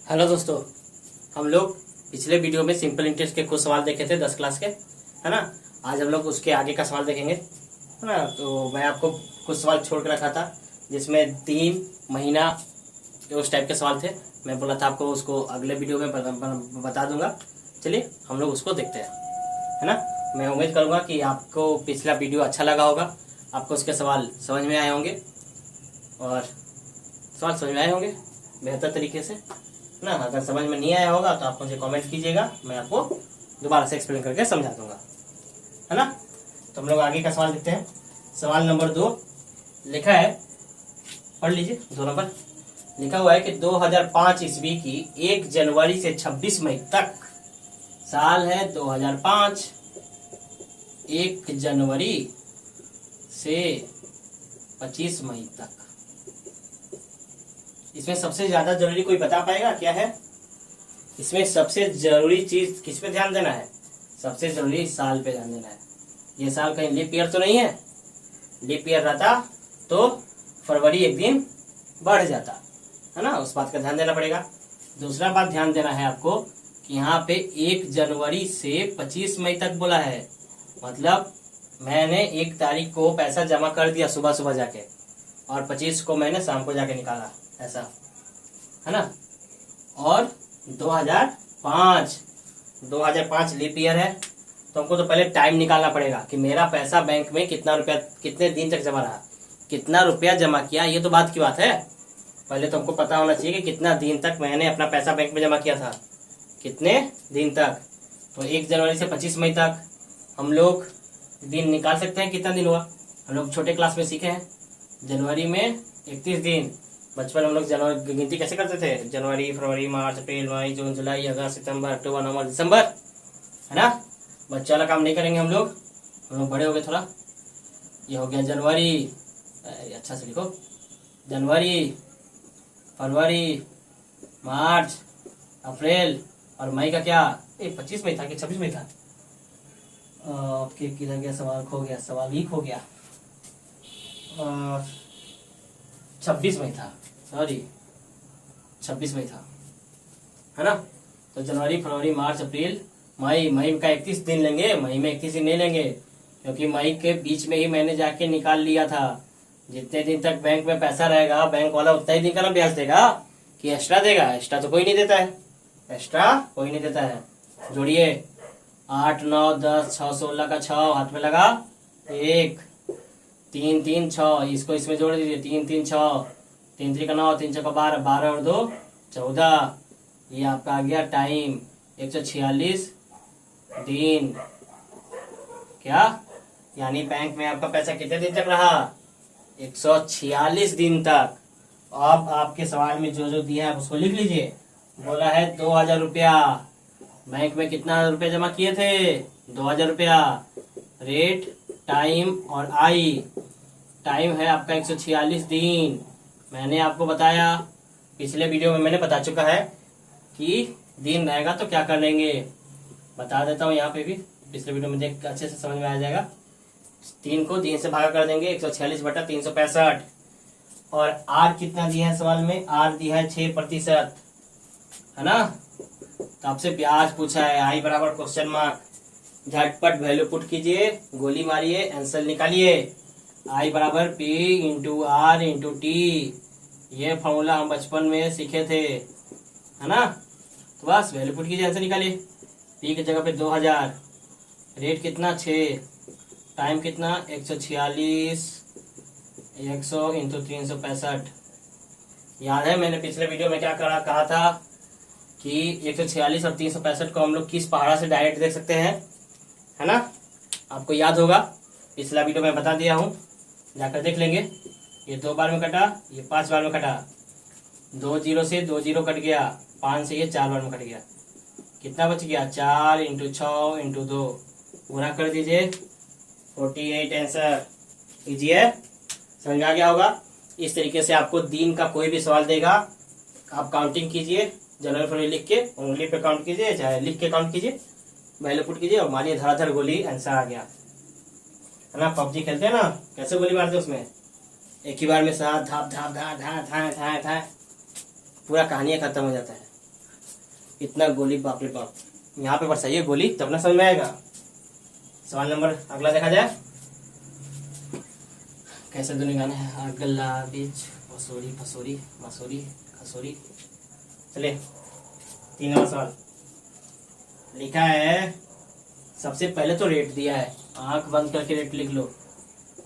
Hello दोस्तों, हम लोग पिछले वीडियो में सिंपल इंटरेस्ट के कुछ सवाल देखे थे 10 क्लास के, है ना। आज हम लोग उसके आगे का सवाल देखेंगे, है ना। तो मैं आपको कुछ सवाल छोड़ के रखा था जिसमें दिन महीना उस टाइप के सवाल थे। मैं बोला था आपको उसको अगले वीडियो में बता दूंगा। चलिए हम लोग उसको देखते हैं, है ना। मैं उम्मीद करूंगा कि आपको पिछला वीडियो अच्छा लगा होगा, आपको उसके सवाल समझ में आए होंगे और सवाल समझ में आए होंगे बेहतर तरीके से ना। अगर समझ में नहीं आया होगा तो आप मुझे कमेंट कीजिएगा, मैं आपको दोबारा से एक्सप्लेन करके समझा दूंगा, है ना। तो हम लोग आगे का सवाल देखते हैं। सवाल नंबर 2 लिखा है, पढ़ लीजिए। 2 नंबर लिखा हुआ है कि 2005 ईस्वी की 1 जनवरी से 26 मई तक, साल है 2005, 1 जनवरी से 25 मई तक, इसमें सबसे ज्यादा जरूरी कोई बता पाएगा क्या है? इसमें सबसे जरूरी चीज किस पे ध्यान देना है? सबसे जरूरी साल पे ध्यान देना है। ये साल कहीं लीप ईयर तो नहीं है? लीप ईयर रहता तो फरवरी एक दिन बढ़ जाता, है ना। उस बात का ध्यान देना पड़ेगा। दूसरा बात ध्यान देना है आपको कि यहाँ पे 1 जनवरी से 25 मई तक बोला है, मतलब मैंने 1 तारीख को पैसा जमा कर दिया सुबह सुबह जाके और 25 को मैंने शाम को जाके निकाला, ऐसा, है ना। और 2005 लीप ईयर है, तो हमको तो पहले टाइम निकालना पड़ेगा कि मेरा पैसा बैंक में कितना रुपया कितने दिन तक जमा रहा, कितना रुपया जमा किया। ये तो बात की बात है, पहले तो हमको पता होना चाहिए कि कितना दिन तक मैंने अपना पैसा बैंक में जमा किया था, कितने दिन तक। तो 1 जनवरी से 25 मई तक हम लोग दिन निकाल सकते हैं। कितना दिन हुआ? हम लोग छोटे क्लास में सीखे हैं, जनवरी में 31 दिन। बचपन हम लोग जनवरी गिनती कैसे करते थे? जनवरी, फरवरी, मार्च, अप्रैल, मई, जून, जुलाई, अगस्त, सितंबर, अक्टूबर, नवंबर, दिसंबर, है ना। बच्चा वाला काम नहीं करेंगे हम लोग बड़े हो गए थोड़ा। ये हो गया जनवरी, अच्छा से लिखो, जनवरी, फरवरी, मार्च, अप्रैल और मई का क्या 25 मई था कि 26 मई था? किधर गया सवाल? खो गया, सवाल ही खो गया। 26 मई था, सॉरी 26 मई था, है ना। तो जनवरी, फरवरी, मार्च, अप्रैल, मई का 31 दिन लेंगे। मई में 31 दिन नहीं लेंगे क्योंकि मई के बीच में ही मैंने जाके निकाल लिया था। जितने दिन तक बैंक में पैसा रहेगा बैंक वाला उतना ही दिन का ना ब्याज देगा कि एक्स्ट्रा देगा? एक्स्ट्रा तो कोई नहीं देता है, एक्स्ट्रा कोई नहीं देता है। जोड़िए, 8, 9, 10, 6, 16 का 6 हाथ में लगा, 1, 3, 3, 6, इसको इसमें जोड़ दीजिए, 3, 3, 6, 3, 3 का 9, 3, 6 का 12, 12 और 2 14। ये आपका आ गया टाइम, 146 दिन। क्या यानी बैंक में आपका पैसा कितने दिन तक रहा? 146 दिन तक। अब आपके सवाल में जो जो दिया है उसको लिख लीजिए। बोला है 2000 रुपया, बैंक में कितना रुपया जमा किए थे? 2000 रुपया। रेट, टाइम और आई। टाइम है आपका 146 दिन। मैंने आपको बताया पिछले वीडियो में, मैंने बता चुका है कि दिन रहेगा तो क्या कर लेंगे, बता देता हूँ यहाँ पे भी। पिछले वीडियो में देख अच्छे से समझ में आ जाएगा। 3 को 3 से भागा कर देंगे, 146 बटा 365। और आर कितना दिया है सवाल में? आर दिया है 6%, है ना। तो आपसे ब्याज पूछा है, आई बराबर क्वेश्चन मार्क। झटपट वैल्यू पुट कीजिए, गोली मारिए, आंसर निकालिए। आई बराबर P into R into T, ये फॉर्मूला हम बचपन में सीखे थे, है ना। तो बस वैल्यू पुट कीजिए, आंसर निकालिए। पी की जगह पे 2000, रेट कितना 6, टाइम कितना 146, 100 इंटू 365। याद है मैंने पिछले वीडियो में क्या कहा था कि 146 और 365 को हम लोग किस पहाड़ा से डायरेक्ट देख सकते हैं, है ना। आपको याद होगा, पिछला वीडियो में बता दिया हूँ, जाकर देख लेंगे। ये 2 बार में कटा, ये 5 बार में कटा, 2 0 से 2 0 कट गया, 5 से ये 4 बार में कट गया। कितना बच गया? 4 इंटू 6 इंटू 2, पूरा कर दीजिए, 48 आंसर कीजिए। समझ में आ गया होगा। इस तरीके से आपको दिन का कोई भी सवाल देगा, आप काउंटिंग कीजिए, जनवरी फरवरी लिख के उंगली पे काउंट कीजिए, चाहे लिख के काउंट कीजिए, वैल्यू पुट कीजिए और मानिए धड़ाधड़ गोली आंसर आ गया, है ना। पबजी खेलते हैं ना, कैसे गोली मारते हैं उसमें? एक ही बार में साथ धाप धाप धा धा धा धा धा, पूरा कहानियां खत्म हो जाता है। इतना गोली, बाप रे बाप। यहाँ पे बरसाइए गोली तब ना समझ में आएगा। सवाल नंबर अगला देखा जाए। कैसे तो निकालना है। अगला बीच मसूरी फसूरी मसूरी खसूरी। चलिए 3 नंबर सवाल लिखा है। सबसे पहले तो रेट दिया है, आंख बंद करके रेट लिख लो।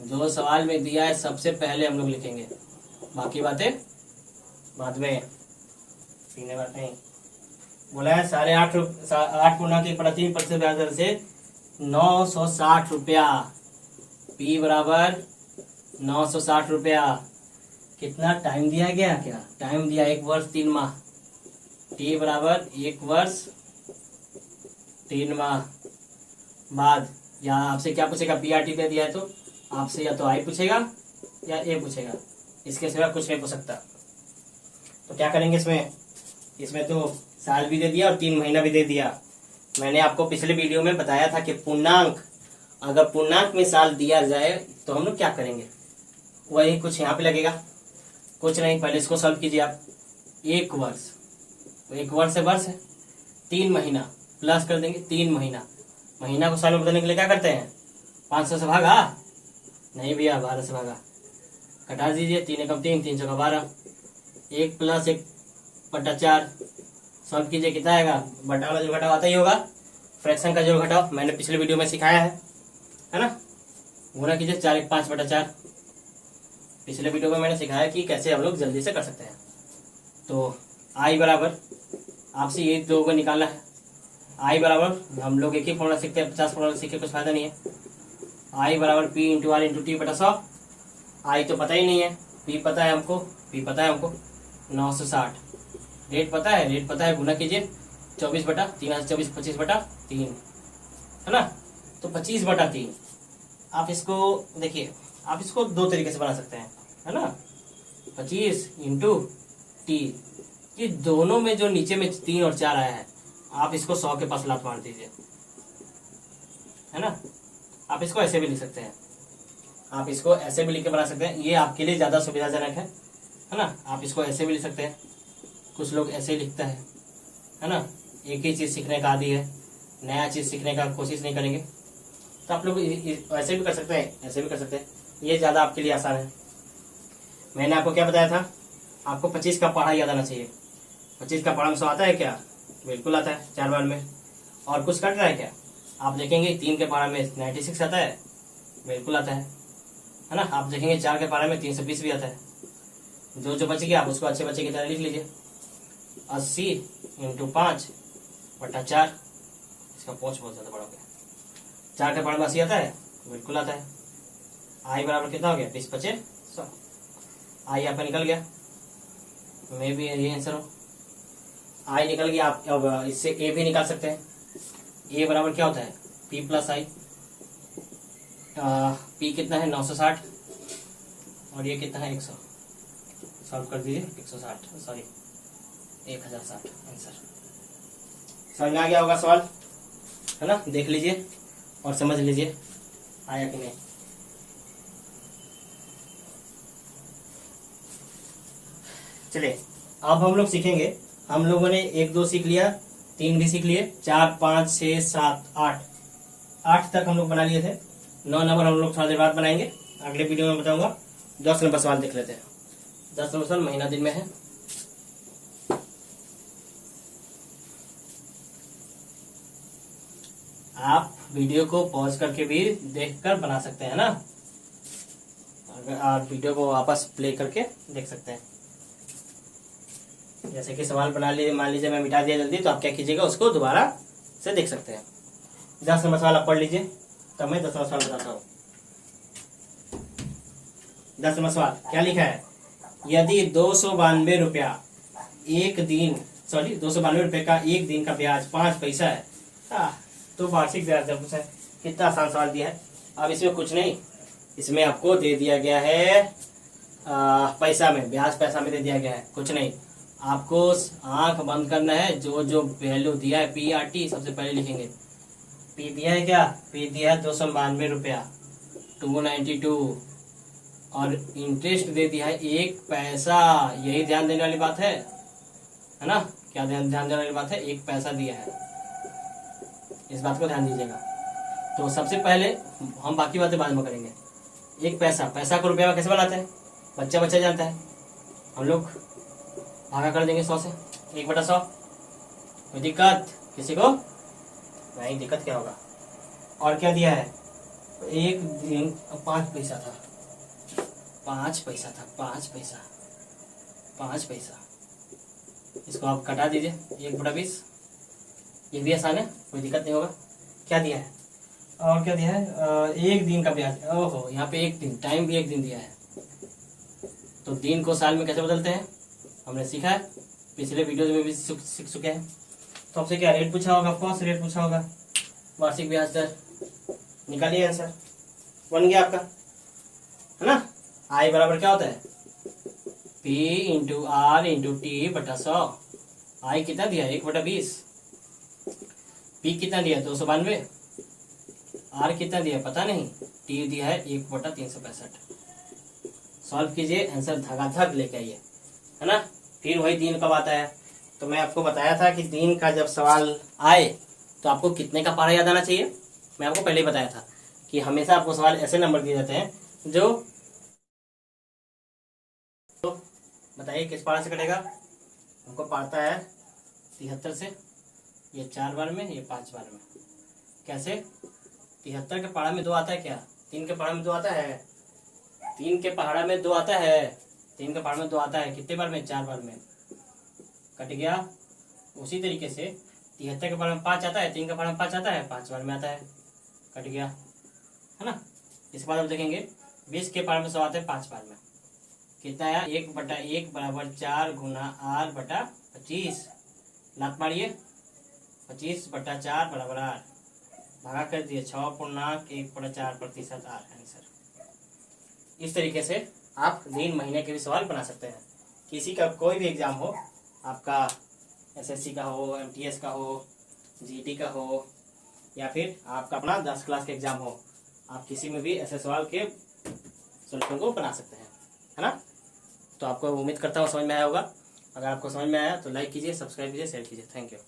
जो सवाल में दिया है सबसे पहले हम लोग लिखेंगे, बाकी बातें बाद में। सीने बात नहीं। बोला है 8.8% ब्याज दर से 960 रुपया। पी बराबर 960 रुपया। कितना टाइम दिया गया, क्या टाइम दिया, 1 वर्ष 3 माह। टी बराबर 1 वर्ष 3 माह बाद। या आपसे क्या पूछेगा, पीआरटी दे दिया है तो आपसे या तो आई पूछेगा या ए पूछेगा, इसके सिवा कुछ नहीं पूछ सकता। तो क्या करेंगे इसमें, इसमें तो साल भी दे दिया और 3 महीना भी दे दिया। मैंने आपको पिछले वीडियो में बताया था कि पूर्णांक, अगर पूर्णांक में साल दिया जाए तो हम लोग क्या करेंगे, वही कुछ यहाँ पे लगेगा। कुछ नहीं, पहले इसको सॉल्व कीजिए आप। 1 वर्ष, 1 वर्ष से वर्ष है, 3 महीना प्लस कर देंगे 3 महीना। महीना को साल में बदलने के लिए क्या करते हैं, 500 से भागा नहीं भैया, 12 से भागा। घटा दीजिए, 3 एकम 3, 3 चौका 12, 1 + 1/4। सॉल्व कीजिए, कितना आएगा, बटा वाला जो घटाव आता ही होगा, फ्रैक्शन का जो घटाव मैंने पिछले वीडियो में सिखाया है ना। गुणा कीजिए 4 × 5/4। पिछले वीडियो में मैंने सिखाया कि कैसे हम लोग जल्दी से कर सकते हैं। तो आई बराबर, आपसे ये दो को निकालना है। आई बराबर, हम लोग एक ही फॉर्मूला सीखते हैं, 50 फॉर्मूला सीख के कुछ फायदा नहीं है। आई बराबर P × R × T बटा 100। आई तो पता ही नहीं है, P पता है हमको, P पता है हमको 960। रेट पता है, रेट पता है, गुना कीजिए 24/3, 24 25/3 है ना। तो 25/3 आप इसको देखिए, आप इसको 2 तरीके से बना सकते हैं, है ना। 25 × T, ये दोनों में जो नीचे में 3 और 4 आया है, आप इसको 100 के पास लात मार दीजिए, है ना। आप इसको ऐसे भी लिख सकते हैं, आप इसको ऐसे भी लिख के बना सकते हैं, ये आपके लिए ज़्यादा सुविधाजनक है ना। आप इसको ऐसे भी लिख सकते हैं, कुछ लोग ऐसे लिखता है ना। एक ही चीज़ सीखने का आदी है, नया चीज़ सीखने का कोशिश नहीं करेंगे, तो आप लोग ऐसे भी कर सकते हैं, ऐसे भी कर सकते हैं, ये ज़्यादा आपके लिए आसान है। मैंने आपको क्या बताया था, आपको 25 का पढ़ा याद आना चाहिए। 25 का पढ़ा में 100 आता है क्या, बिल्कुल आता है 4 बार में। और कुछ कट रहा है क्या, आप देखेंगे 3 के पारा में 96 आता है, बिल्कुल आता है ना। आप देखेंगे 4 के पारा में 320 भी आता है। जो बच गया आप उसको अच्छे बच्चे की तरह लिख लीजिए। 80 × 5/4, इसका पोंछ बहुत ज़्यादा बड़ा हो गया। 4 के पारा में 80 आता है, बिल्कुल आता है। आई बराबर कितना हो गया, 20 × 5 = 100। आई यहाँ पर निकल गया, मे भी यही आंसर हो। आई निकल गया, आप अब इससे ए भी निकाल सकते हैं। ए बराबर क्या होता है, P + I। P कितना है 960 और ये कितना है 100। सॉल्व कर दीजिए, 1060 सॉरी 1060 आंसर। समझ में आ गया होगा सवाल, है ना। देख लीजिए और समझ लीजिए आया कि नहीं। चलिए अब हम लोग सीखेंगे, हम लोगों ने 1 2 सीख लिया, 3 भी सीख लिए, 4 5 6 7 8 तक हम लोग बना लिए थे। 9 नंबर हम लोग थोड़ा देर बाद बनाएंगे, अगले वीडियो में बताऊंगा। 10 नंबर सवाल देख लेते हैं। 10 नंबर सवाल महीना दिन में है। आप वीडियो को पॉज करके भी देखकर बना सकते हैं ना, अगर आप वीडियो को वापस प्ले करके देख सकते हैं। जैसे कि सवाल बना लिए, मान लीजिए मैं मिटा दिया जल्दी, तो आप क्या कीजिएगा, उसको दोबारा से देख सकते हैं। 10 नंबर सवाल आप पढ़ लीजिए, तब मैं 10 नंबर सवाल बताता हूँ। 10 नंबर सवाल क्या लिखा है, यदि 292 रुपया 292 रुपये का 1 दिन का ब्याज 5 पैसा है, तो वार्षिक ब्याज दर पूछा है। कितना आसान सवाल दिया है। अब इसमें कुछ नहीं, इसमें आपको दे दिया गया है पैसा में, ब्याज पैसा में दे दिया गया है, कुछ नहीं। आपको आंख बंद करना है, जो जो वैल्यू दिया है PRT सबसे पहले लिखेंगे। P दिया है क्या, P दिया है 292 रुपया 292 और इंटरेस्ट दे दिया है 1 पैसा। यही ध्यान देने वाली बात है, है ना। क्या ध्यान ध्यान देने वाली बात है, 1 पैसा दिया है, इस बात को ध्यान दीजिएगा। तो सबसे पहले हम बाकी बातें बाद में करेंगे। 1 पैसा, पैसा को रुपया में कैसे बनाते हैं, बच्चा बच्चा जानता है। हम लोग भागा कर देंगे 100 से, 1/100। कोई दिक्कत किसी को नहीं, दिक्कत क्या होगा। और क्या दिया है, 1 दिन 5 पैसा था, 5 पैसा था, 5 पैसा, 5 पैसा। इसको आप कटा दीजिए, 1/20। ये भी आसान है, कोई दिक्कत नहीं होगा। क्या दिया है, और क्या दिया है, 1 दिन का ब्याज। ओहो, यहाँ पे 1 दिन, टाइम भी 1 दिन दिया है। तो दिन को साल में कैसे बदलते हैं हमने सीखा है, पिछले वीडियोज में भी सीख चुके हैं। तो आपसे क्या रेट पूछा होगा, कौन सा रेट पूछा होगा, वार्षिक ब्याज दर। निकालिए आंसर, बन गया आपका, है ना। आई बराबर क्या होता है, P into R into T बटा 100। आई कितना दिया, 1/20। P कितना दिया, 292। आर कितना दिया पता नहीं, टी दिया है 1/365। सॉल्व कीजिए, आंसर धगाधग लेके आइए, है ना। फिर वही दिन कब आता है, तो मैं आपको बताया था कि दिन का जब सवाल आए तो आपको कितने का पारा याद आना चाहिए। मैं आपको पहले ही बताया था कि हमेशा आपको सवाल ऐसे नंबर दिए जाते हैं जो, तो बताइए किस पारा से कटेगा। हमको पड़ता है 73 से, ये 4 बार में, ये 5 बार में। कैसे, 73 के पहाड़ा में 2 आता है क्या, 3 के पहाड़ा में 2 आता है, 3 के पहाड़ा में 2 आता है, 3 के पहाड़ा में 2 आता है, कितने बार में, 4 बार में, कट गया। उसी तरीके से 73 के पहाड़ा में 5 आता है, 3 के पहाड़ा में 5 आता है, 5 बार में आता है, कट गया, है ना। इसके बाद हम देखेंगे 20 के पहाड़ा में 100 आता है 5 बार में, कितना आया, 1/1 बराबर 4 गुना r बटा 25। लात मारिए, 25/4 बराबर r, भागा कर दिए 6.1/4 आंसर। इस तरीके से आप दिन महीने के भी सवाल बना सकते हैं। किसी का कोई भी एग्जाम हो, आपका एसएससी का हो, एमटीएस का हो, जीटी का हो, या फिर आपका अपना 10 क्लास का एग्जाम हो, आप किसी में भी ऐसे सवाल के सोल्यूशन को बना सकते हैं, है ना। तो आपको उम्मीद करता हूँ समझ में आया होगा। अगर आपको समझ में आया तो लाइक कीजिए, सब्सक्राइब कीजिए, शेयर कीजिए। Thank you.